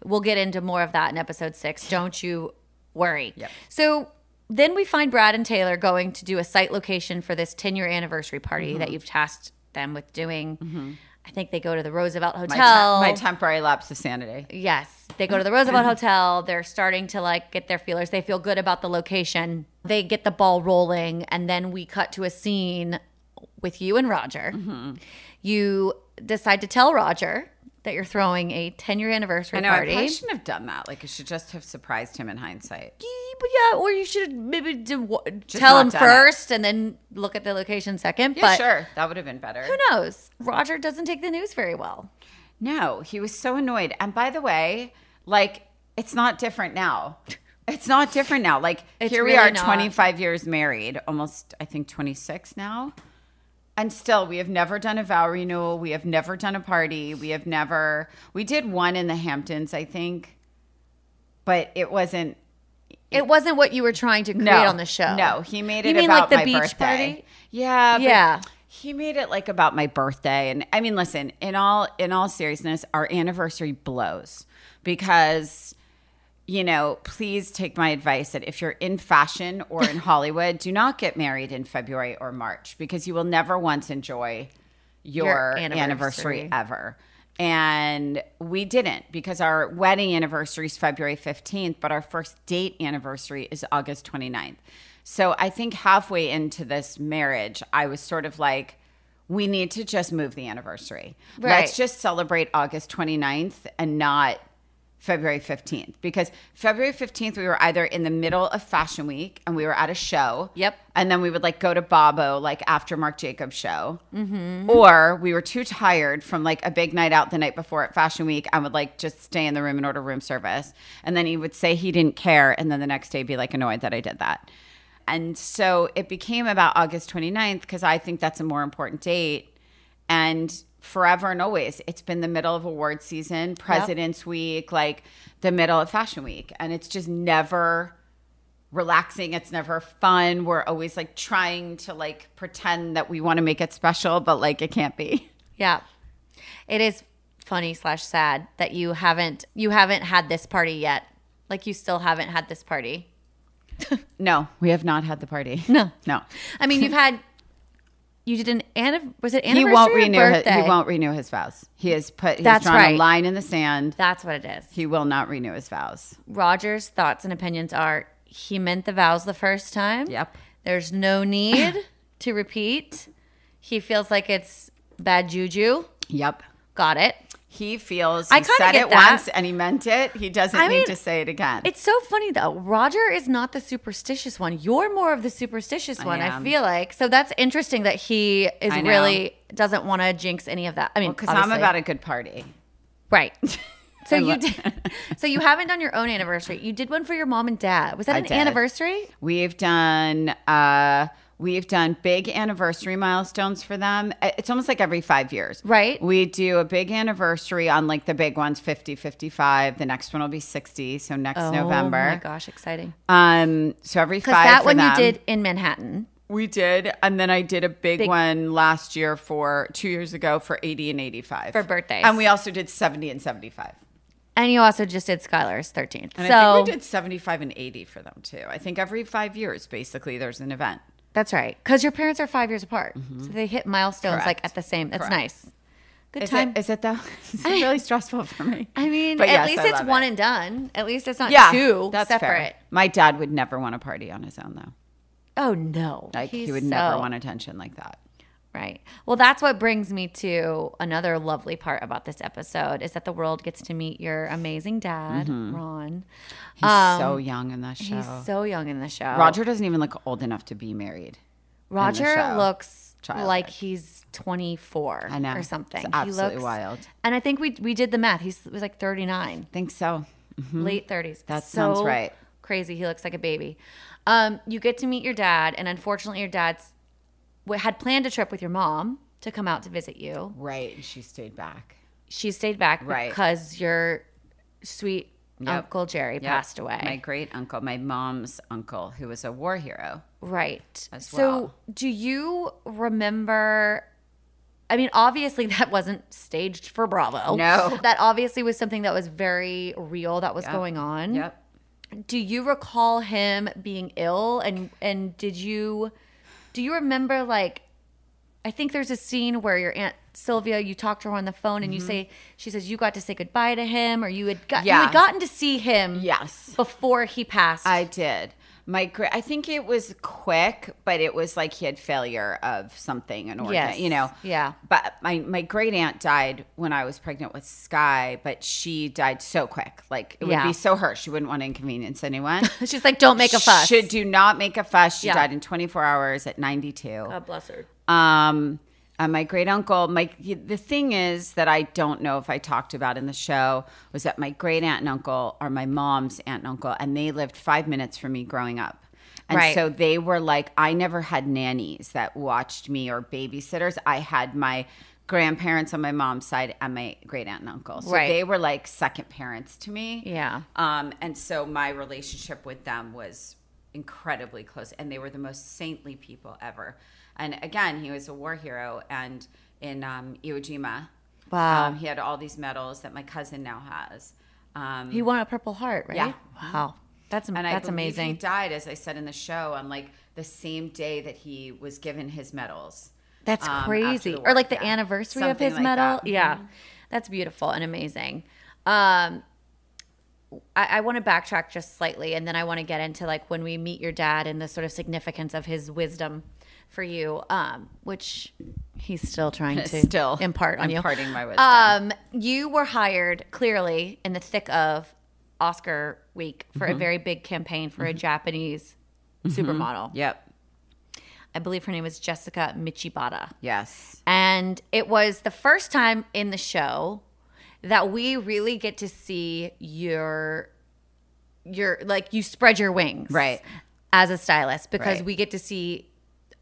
Speaker 2: We'll get into more of that in episode 6. Don't you worry.
Speaker 1: Yep.
Speaker 2: So then we find Brad and Taylor going to do a site location for this 10-year anniversary party that you've tasked them with doing. I think they go to the Roosevelt Hotel.
Speaker 1: My temporary lapse of sanity.
Speaker 2: Yes. They go to the Roosevelt Hotel. They're starting to like get their feelers. They feel good about the location. They get the ball rolling. And then we cut to a scene with you and Rodger. You decide to tell Rodger that you're throwing a 10-year anniversary party.
Speaker 1: I probably shouldn't have done that. Like, I should just have surprised him in hindsight.
Speaker 2: But yeah, or you should maybe tell him first and then look at the location second.
Speaker 1: Yeah,
Speaker 2: but
Speaker 1: sure. That would have been better.
Speaker 2: Who knows? Rodger doesn't take the news very well.
Speaker 1: No, he was so annoyed. And by the way, like, it's not different now. It's not different now. Like, here we are, 25 years married, almost, I think, 26 now. And still, we have never done a vow renewal. We have never done a party. We did one in the Hamptons, I think. But it wasn't
Speaker 2: It wasn't what you were trying to create on the show.
Speaker 1: No, he made it
Speaker 2: You mean
Speaker 1: about
Speaker 2: like the
Speaker 1: my
Speaker 2: beach
Speaker 1: birthday.
Speaker 2: party?
Speaker 1: Yeah.
Speaker 2: Yeah.
Speaker 1: He made it like about my birthday. And I mean, listen, in all seriousness, our anniversary blows because, you know, please take my advice that if you're in fashion or in Hollywood, do not get married in February or March because you will never once enjoy your anniversary ever. And we didn't because our wedding anniversary is February 15th, but our first date anniversary is August 29th. So I think halfway into this marriage, I was sort of like, we need to just move the anniversary.
Speaker 2: Right.
Speaker 1: Let's just celebrate August 29th and not February 15th. Because February 15th, we were either in the middle of Fashion Week and we were at a show.
Speaker 2: Yep.
Speaker 1: And then we would like go to Bobo, like after Marc Jacobs show. Mm-hmm. Or we were too tired from like a big night out the night before at Fashion Week and would like just stay in the room and order room service. And then he would say he didn't care. And then the next day be like annoyed that I did that. And so it became about August 29th because I think that's a more important date. And forever and always, it's been the middle of award season, President's Week, like the middle of Fashion Week. And it's just never relaxing. It's never fun. We're always like trying to like pretend that we want to make it special, but like it can't be.
Speaker 2: Yeah. It is funny / sad that you haven't had this party yet. Like you still haven't had this party.
Speaker 1: No, we have not had the party.
Speaker 2: No.
Speaker 1: I
Speaker 2: mean, you did was it anniversary
Speaker 1: he won't
Speaker 2: or
Speaker 1: renew
Speaker 2: birthday?
Speaker 1: he won't renew his vows. He's drawn
Speaker 2: right.
Speaker 1: a line in the sand.
Speaker 2: That's what it is.
Speaker 1: He will not renew his vows.
Speaker 2: Rodger's thoughts and opinions are he meant the vows the first time.
Speaker 1: Yep.
Speaker 2: There's no need to repeat. He feels like it's bad juju.
Speaker 1: Yep.
Speaker 2: Got it.
Speaker 1: He feels
Speaker 2: I
Speaker 1: he
Speaker 2: kinda
Speaker 1: said
Speaker 2: get
Speaker 1: it
Speaker 2: that.
Speaker 1: once and he meant it. He doesn't need to say it again.
Speaker 2: It's so funny though. Rodger is not the superstitious one. You're more of the superstitious one, I feel like. So that's interesting that he is really doesn't want to jinx any of that. I mean,
Speaker 1: because I'm about a good party.
Speaker 2: Right. So you haven't done your own anniversary. You did one for your mom and dad. Was that an anniversary?
Speaker 1: We've done big anniversary milestones for them. It's almost like every 5 years.
Speaker 2: Right.
Speaker 1: We do a big anniversary on like the big ones, 50, 55. The next one will be 60. So next November.
Speaker 2: Oh my gosh, exciting.
Speaker 1: So every 5
Speaker 2: Because that
Speaker 1: for
Speaker 2: one
Speaker 1: them.
Speaker 2: you did in Manhattan.
Speaker 1: We did. And then I did a big one last year 2 years ago for 80 and 85.
Speaker 2: For birthdays.
Speaker 1: And we also did 70 and 75.
Speaker 2: And you also just did Skylar's 13th.
Speaker 1: And I think we did 75 and 80 for them too. I think every 5 years, basically, there's an event.
Speaker 2: That's right. Because your parents are 5 years apart. Mm-hmm. So they hit milestones like at the same. That's nice. Good time.
Speaker 1: Is it though? It's really stressful for me.
Speaker 2: I mean,
Speaker 1: but
Speaker 2: at least it's one and done. At least it's not two
Speaker 1: that's
Speaker 2: separate.
Speaker 1: Fair. My dad would never want to party on his own though.
Speaker 2: Oh, no.
Speaker 1: Like he would never want attention like that.
Speaker 2: Right. Well, that's what brings me to another lovely part about this episode is that the world gets to meet your amazing dad, Ron.
Speaker 1: He's so young in that show.
Speaker 2: He's so young in the show.
Speaker 1: Rodger doesn't even look old enough to be married.
Speaker 2: Rodger looks like he's 24 or something.
Speaker 1: It's absolutely wild.
Speaker 2: And I think we did the math. He was like 39.
Speaker 1: I think so. Mm-hmm.
Speaker 2: Late 30s.
Speaker 1: That sounds right.
Speaker 2: Crazy. He looks like a baby. You get to meet your dad, and unfortunately your dad's had planned a trip with your mom to come out to visit you.
Speaker 1: Right. And she stayed back.
Speaker 2: She stayed back because your sweet Uncle Jerry passed away.
Speaker 1: My great uncle, my mom's uncle, who was a war hero.
Speaker 2: Right.
Speaker 1: As
Speaker 2: so
Speaker 1: well.
Speaker 2: Do you remember, I mean, obviously that wasn't staged for Bravo.
Speaker 1: No.
Speaker 2: That obviously was something that was very real that was going on.
Speaker 1: Yep.
Speaker 2: Do you recall him being ill? And do you remember, like, I think there's a scene where your Aunt Sylvia, you talk to her on the phone and she says you got to say goodbye to him, or you had gotten to see him before he passed.
Speaker 1: I did. I think it was quick, but it was like he had failure of something in organ, you know.
Speaker 2: Yeah.
Speaker 1: But my great aunt died when I was pregnant with Sky, but she died so quick. Like it would be so hurt. She wouldn't want to inconvenience anyone.
Speaker 2: She's like, don't make a fuss.
Speaker 1: Do not make a fuss. She died in 24 hours at 92.
Speaker 2: God bless her.
Speaker 1: And my great uncle, the thing is that I don't know if I talked about in the show was that my great aunt and uncle are my mom's aunt and uncle, and they lived 5 minutes from me growing up. And so they were like, I never had nannies that watched me or babysitters. I had my grandparents on my mom's side and my great aunt and uncle. So
Speaker 2: Right.
Speaker 1: they were like second parents to me.
Speaker 2: Yeah.
Speaker 1: And so my relationship with them was incredibly close, and they were the most saintly people ever. And again, he was a war hero, and in Iwo Jima,
Speaker 2: Wow.
Speaker 1: he had all these medals that my cousin now has.
Speaker 2: He won a Purple Heart, right?
Speaker 1: Yeah.
Speaker 2: Wow. That's
Speaker 1: And I believe
Speaker 2: amazing.
Speaker 1: he died, as I said in the show, on like the same day that he was given his medals.
Speaker 2: That's
Speaker 1: after
Speaker 2: crazy.
Speaker 1: the
Speaker 2: Or
Speaker 1: war.
Speaker 2: like the
Speaker 1: Yeah.
Speaker 2: anniversary of
Speaker 1: Something
Speaker 2: his
Speaker 1: like
Speaker 2: medal.
Speaker 1: that.
Speaker 2: Yeah. That's beautiful and amazing. I want to backtrack just slightly, and then I want to get into like when we meet your dad and the sort of significance of his wisdom for you, which he's still trying to
Speaker 1: Still
Speaker 2: impart on you.
Speaker 1: imparting my wisdom.
Speaker 2: You were hired clearly in the thick of Oscar week for a very big campaign for a Japanese supermodel.
Speaker 1: Yep.
Speaker 2: I believe her name was Jessica Michibata.
Speaker 1: Yes.
Speaker 2: And it was the first time in the show that we really get to see your like you spread your wings,
Speaker 1: Right.
Speaker 2: as a stylist, because
Speaker 1: Right.
Speaker 2: we get to see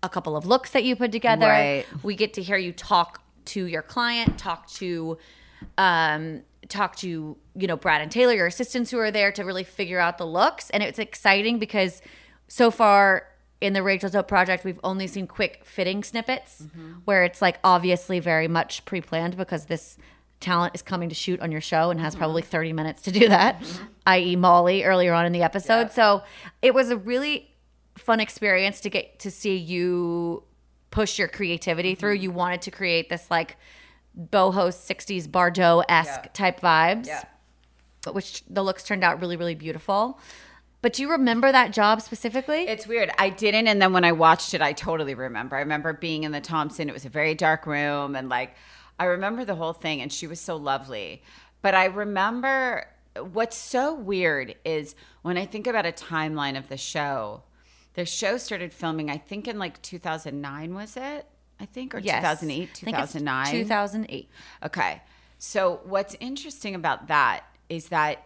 Speaker 2: a couple of looks that you put together.
Speaker 1: Right.
Speaker 2: We get to hear you talk to your client, talk to Brad and Taylor, your assistants who are there to really figure out the looks. And it's exciting because so far in the Rachel Zoe project, we've only seen quick fitting snippets where it's like obviously very much pre-planned because this talent is coming to shoot on your show and has probably 30 minutes to do that, i.e. Molly earlier on in the episode.
Speaker 1: Yeah.
Speaker 2: So it was a really fun experience to get to see you push your creativity through. You wanted to create this like boho 60s Bardot-esque type vibes, but which the looks turned out really, really beautiful. But do you remember that job specifically?
Speaker 1: It's weird. I didn't, and then when I watched it, I totally remember. I remember being in the Thompson. It was a very dark room, and like I remember the whole thing, and she was so lovely. But I remember what's so weird is when I think about a timeline of the show started filming, I think in like 2009, was it? I think, or
Speaker 2: Yes.
Speaker 1: 2008,
Speaker 2: I think it's
Speaker 1: 2009?
Speaker 2: 2008.
Speaker 1: Okay. So what's interesting about that is that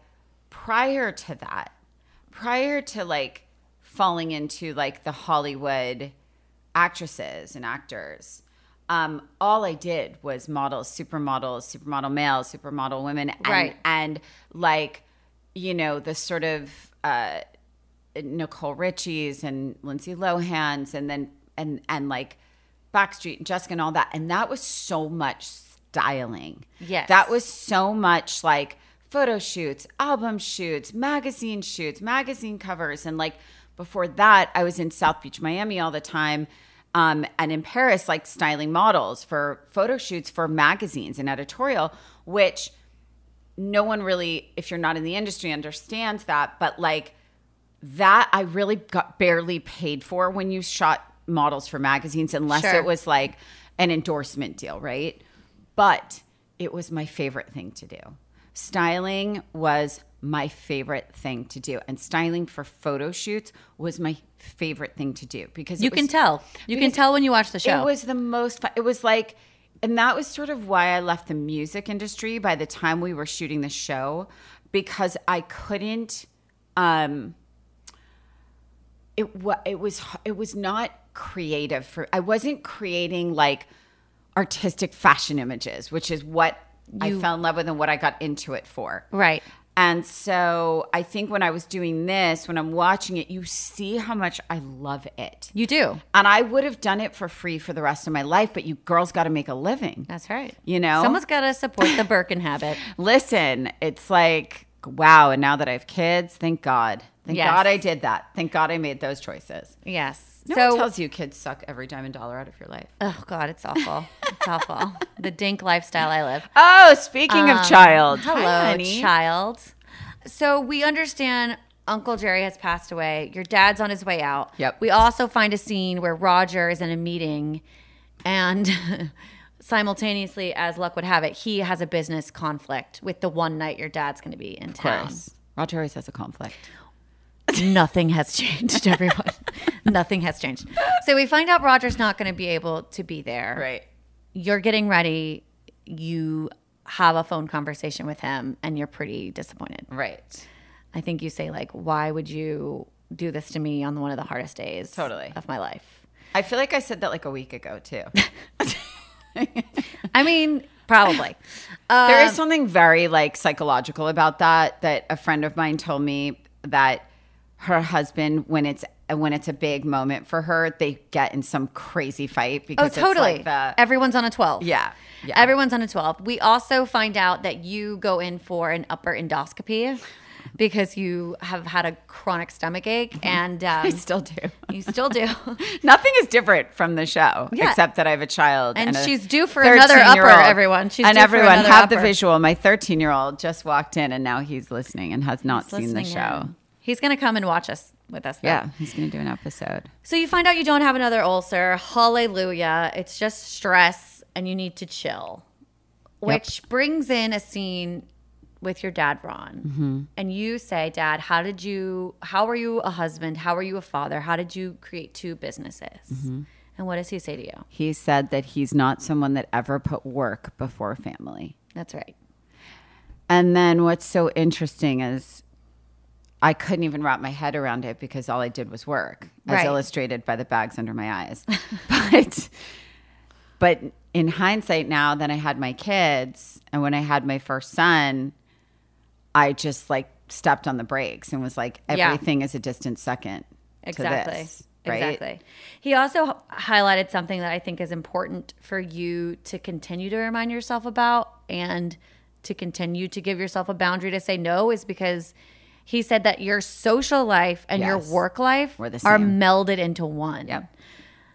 Speaker 1: prior to like falling into like the Hollywood actresses and actors, all I did was models, supermodel males, supermodel women, and,
Speaker 2: Right.
Speaker 1: and like, the sort of Nicole Richie's and Lindsay Lohan's, and then and like Backstreet and Jessica and all that, and that was so much styling.
Speaker 2: Yes.
Speaker 1: That was so much like photo shoots, album shoots, magazine covers, and like before that, I was in South Beach, Miami all the time. And in Paris, like styling models for photo shoots for magazines and editorial, which no one really, if you're not in the industry, understands that. But like that, I really got barely paid for when you shot models for magazines, unless
Speaker 2: Sure.
Speaker 1: it was like an endorsement deal, right? But it was my favorite thing to do. Styling was my favorite thing to do, and styling for photo shoots was my favorite thing to do because
Speaker 2: You can tell. You can tell when you watch the show.
Speaker 1: It was the most fun. It was like, and that was sort of why I left the music industry by the time we were shooting the show, because I couldn't. It was not creative I wasn't creating like artistic fashion images, which is what I fell in love with and what I got into it for.
Speaker 2: Right.
Speaker 1: And so I think when I was doing this, when I'm watching it, you see how much I love it.
Speaker 2: You do.
Speaker 1: And I would have done it for free for the rest of my life, but you girls got to make a living.
Speaker 2: That's right.
Speaker 1: Someone's
Speaker 2: got to support the Birkin habit.
Speaker 1: Listen, it's like, wow. And now that I have kids, thank God. Thank
Speaker 2: Yes.
Speaker 1: God I did that. Thank God I made those choices.
Speaker 2: Yes.
Speaker 1: No one tells you kids suck every dime and dollar out of your life.
Speaker 2: Oh God, it's awful. It's awful. The dink lifestyle I live.
Speaker 1: Oh, speaking of child.
Speaker 2: Hello,
Speaker 1: Hi, honey.
Speaker 2: child. So we understand Uncle Jerry has passed away. Your dad's on his way out.
Speaker 1: Yep.
Speaker 2: We also find a scene where Rodger is in a meeting, and simultaneously, as luck would have it, he has a business conflict with the one night your dad's going to be in town.
Speaker 1: Of course. Rodger always has a conflict.
Speaker 2: Nothing has changed, everyone. Nothing has changed. So we find out Rodger's not going to be able to be there.
Speaker 1: Right.
Speaker 2: You're getting ready. You have a phone conversation with him, and you're pretty disappointed.
Speaker 1: Right.
Speaker 2: I think you say, like, why would you do this to me on one of the hardest days
Speaker 1: Totally.
Speaker 2: of my life?
Speaker 1: I feel like I said that like a week ago, too.
Speaker 2: I mean, probably.
Speaker 1: There is something very like psychological about that a friend of mine told me, that her husband, when it's a big moment for her, they get in some crazy fight because
Speaker 2: totally.
Speaker 1: It's like
Speaker 2: everyone's on a 12.
Speaker 1: Yeah.
Speaker 2: Everyone's on a 12. We also find out that you go in for an upper endoscopy because you have had a chronic stomach ache, and
Speaker 1: I still do.
Speaker 2: You still do.
Speaker 1: Nothing is different from the show, except that I have a child,
Speaker 2: and
Speaker 1: a
Speaker 2: she's due for another upper. Everyone, she's
Speaker 1: and
Speaker 2: due
Speaker 1: everyone
Speaker 2: for another
Speaker 1: have
Speaker 2: upper.
Speaker 1: the visual. My 13-year-old just walked in, and now he's listening and has not seen the show.
Speaker 2: He's going to come and watch us with us. Though.
Speaker 1: Yeah, he's going to do an episode.
Speaker 2: So you find out you don't have another ulcer. Hallelujah! It's just stress, and you need to chill. Which brings in a scene with your dad, Ron. And you say, Dad, how were you a husband? How were you a father? How did you create 2 businesses? And what does he say to you?
Speaker 1: He said that he's not someone that ever put work before family.
Speaker 2: That's right.
Speaker 1: And then what's so interesting is I couldn't even wrap my head around it because all I did was work, as illustrated by the bags under my eyes. But in hindsight now, that I had my kids, and when I had my first son, I just like stepped on the brakes and was like, everything is a distant second to this, right?
Speaker 2: Exactly. He also highlighted something that I think is important for you to continue to remind yourself about, and to continue to give yourself a boundary to say no, is because he said that your social life and your work life are melded into one.
Speaker 1: Yep.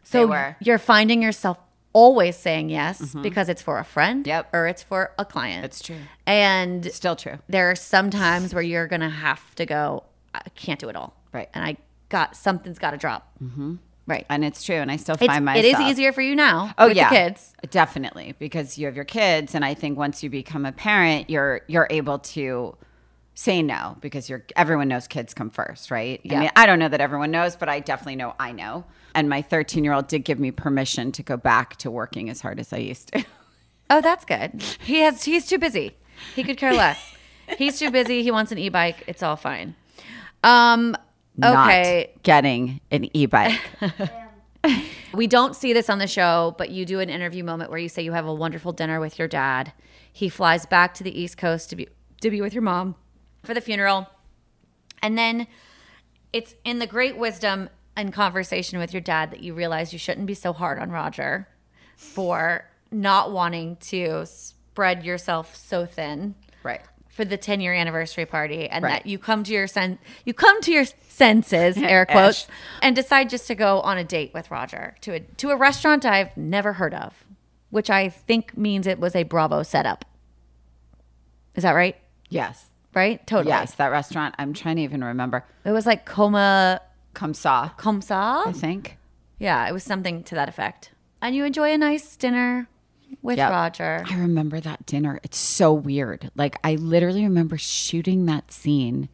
Speaker 2: So you're finding yourself always saying yes because it's for a friend or it's for a client.
Speaker 1: It's true.
Speaker 2: And
Speaker 1: still true.
Speaker 2: There are some times where you're going to have to go, I can't do it all.
Speaker 1: Right.
Speaker 2: And something's got to drop. Right.
Speaker 1: And it's true. And I still find myself.
Speaker 2: It is easier for you now with the kids.
Speaker 1: Definitely. Because you have your kids. And I think once you become a parent, you're able to say no, because everyone knows kids come first, right?
Speaker 2: Yeah.
Speaker 1: I mean, I don't know that everyone knows, but I definitely know I know. And my 13-year-old did give me permission to go back to working as hard as I used to.
Speaker 2: Oh, that's good. He's too busy. He could care less. He's too busy. He wants an e-bike. It's all fine. Okay.
Speaker 1: Not getting an e-bike.
Speaker 2: We don't see this on the show, but you do an interview moment where you say you have a wonderful dinner with your dad. He flies back to the East Coast to be with your mom for the funeral. And then it's in the great wisdom and conversation with your dad that you realize you shouldn't be so hard on Rodger for not wanting to spread yourself so thin.
Speaker 1: Right.
Speaker 2: For the 10-year anniversary party, and that you come to your senses, air quotes, and decide just to go on a date with Rodger to a restaurant I've never heard of, which I think means it was a Bravo setup. Is that right?
Speaker 1: Yes.
Speaker 2: Right? Totally.
Speaker 1: Yes, that restaurant. I'm trying to even remember.
Speaker 2: It was like Komsa,
Speaker 1: I think.
Speaker 2: Yeah, it was something to that effect. And you enjoy a nice dinner with Rodger.
Speaker 1: I remember that dinner. It's so weird. Like, I literally remember shooting that scene,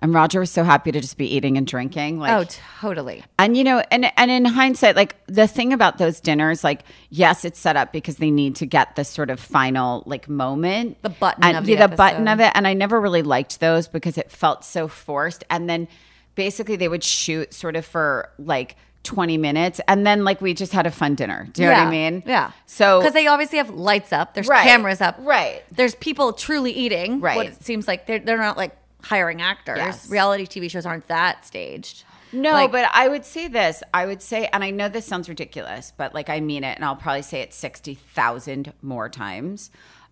Speaker 1: and Rodger was so happy to just be eating and drinking. Like,
Speaker 2: oh, totally.
Speaker 1: And, you know, and in hindsight, like, the thing about those dinners, like, yes, it's set up because they need to get this sort of final, like, moment.
Speaker 2: The button of the
Speaker 1: button of it. And I never really liked those because it felt so forced. And then basically they would shoot sort of for, like, 20 minutes, and then like we just had a fun dinner. Do you know what I mean?
Speaker 2: Yeah.
Speaker 1: So
Speaker 2: because they obviously have lights up, there's cameras up,
Speaker 1: right?
Speaker 2: There's people truly eating.
Speaker 1: Right.
Speaker 2: What it seems like they're not like hiring actors.
Speaker 1: Yes.
Speaker 2: Reality TV shows aren't that staged.
Speaker 1: No, but I would say this. I would say, and I know this sounds ridiculous, but like I mean it, and I'll probably say it 60,000 more times.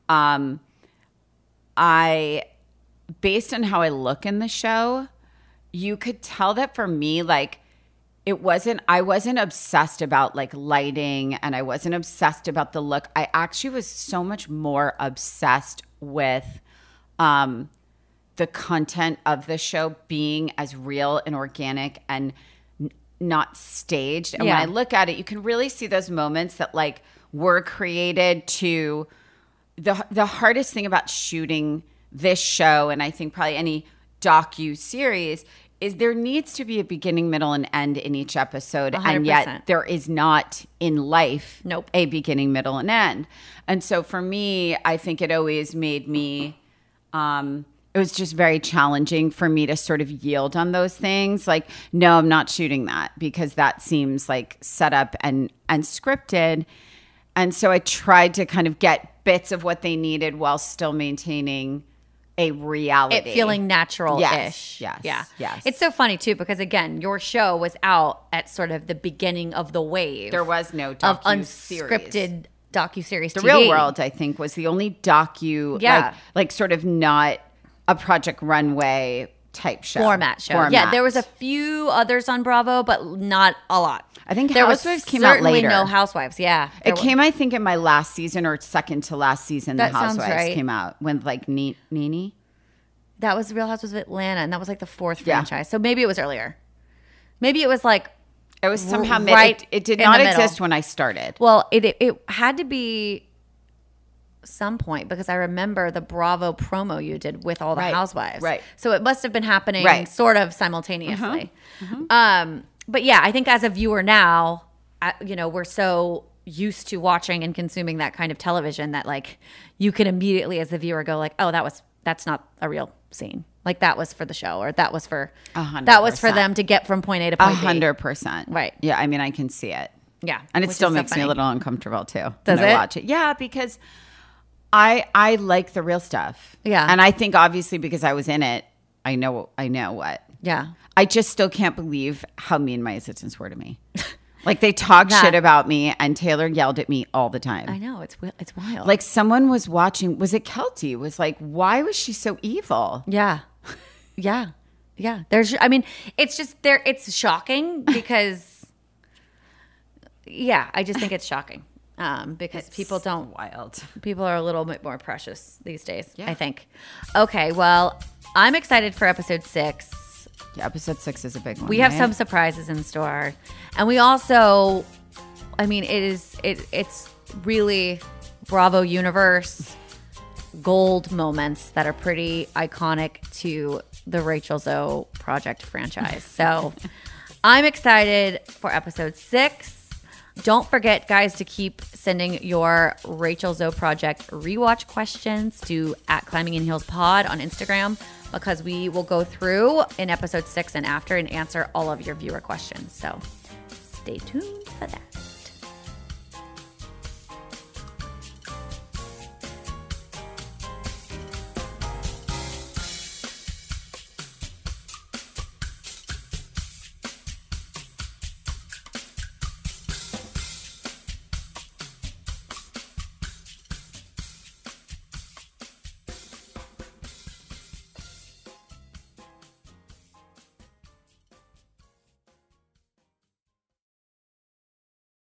Speaker 1: Based on how I look in the show, you could tell that for me, like. I wasn't obsessed about like lighting, and I wasn't obsessed about the look. I actually was so much more obsessed with the content of the show being as real and organic and not staged. And when I look at it, you can really see those moments that like were created to the hardest thing about shooting this show, and I think probably any docu-series, is there needs to be a beginning, middle, and end in each episode.
Speaker 2: 100%.
Speaker 1: And yet there is not in life
Speaker 2: Nope.
Speaker 1: a beginning, middle, and end. And so for me, I think it always made me, it was just very challenging for me to sort of yield on those things. Like, no, I'm not shooting that because that seems like set up and scripted. And so I tried to kind of get bits of what they needed while still maintaining a reality.
Speaker 2: It feeling natural-ish.
Speaker 1: Yes.
Speaker 2: Yeah.
Speaker 1: Yes.
Speaker 2: It's so funny, too, because, again, your show was out at sort of the beginning of the wave.
Speaker 1: There was no
Speaker 2: of
Speaker 1: docu-series.
Speaker 2: unscripted docuseries.
Speaker 1: The
Speaker 2: TV.
Speaker 1: Real World, I think, was the only docu,
Speaker 2: Yeah.
Speaker 1: like sort of not a Project Runway type show.
Speaker 2: Format show. Yeah, there was a few others on Bravo, but not a lot.
Speaker 1: I think
Speaker 2: there
Speaker 1: Housewives came out later.
Speaker 2: No Housewives, yeah.
Speaker 1: It came, I think, in my last season or second to last season.
Speaker 2: That
Speaker 1: the
Speaker 2: sounds
Speaker 1: Housewives
Speaker 2: right.
Speaker 1: came out when like Nene.
Speaker 2: That was Real Housewives of Atlanta, and that was like the 4th
Speaker 1: Yeah.
Speaker 2: franchise. So maybe it was earlier. Maybe it was like
Speaker 1: It was somehow
Speaker 2: right
Speaker 1: it did
Speaker 2: in
Speaker 1: not
Speaker 2: the middle.
Speaker 1: exist when I started.
Speaker 2: Well, it had to be some point because I remember the Bravo promo you did with all the
Speaker 1: Right,
Speaker 2: housewives.
Speaker 1: right.
Speaker 2: So it must have been happening
Speaker 1: Right.
Speaker 2: sort of simultaneously. But yeah, I think as a viewer now, we're so used to watching and consuming that kind of television that like you can immediately as the viewer go like, oh, that's not a real scene. Like that was for the show, or that was for
Speaker 1: 100%.
Speaker 2: them to get from point A to point B.
Speaker 1: 100%.
Speaker 2: Right.
Speaker 1: Yeah, I mean, I can see it.
Speaker 2: Yeah.
Speaker 1: And it
Speaker 2: which
Speaker 1: still
Speaker 2: is so
Speaker 1: makes me a
Speaker 2: funny.
Speaker 1: little uncomfortable too.
Speaker 2: Does
Speaker 1: when I
Speaker 2: it?
Speaker 1: watch it. Yeah, because I like the real stuff.
Speaker 2: Yeah.
Speaker 1: And I think obviously because I was in it, I know what.
Speaker 2: Yeah.
Speaker 1: I just still can't believe how mean my assistants were to me. Like they talk shit about me, and Taylor yelled at me all the time.
Speaker 2: I know, it's wild.
Speaker 1: Like someone was watching, was it Kelty? Was like, why was she so evil?
Speaker 2: Yeah. Yeah. Yeah. It's just there. It's shocking because, I just think it's shocking because people are a little bit more precious these days, I think. Okay. Well, I'm excited for episode 6.
Speaker 1: Yeah, episode 6 is a big one.
Speaker 2: We have
Speaker 1: right?
Speaker 2: some surprises in store. And we also, it's really Bravo universe gold moments that are pretty iconic to the Rachel Zoe project franchise. So I'm excited for episode 6. Don't forget, guys, to keep sending your Rachel Zoe project rewatch questions to @ClimbingInHeelsPod on Instagram, because we will go through in episode 6 and after and answer all of your viewer questions. So stay tuned for that.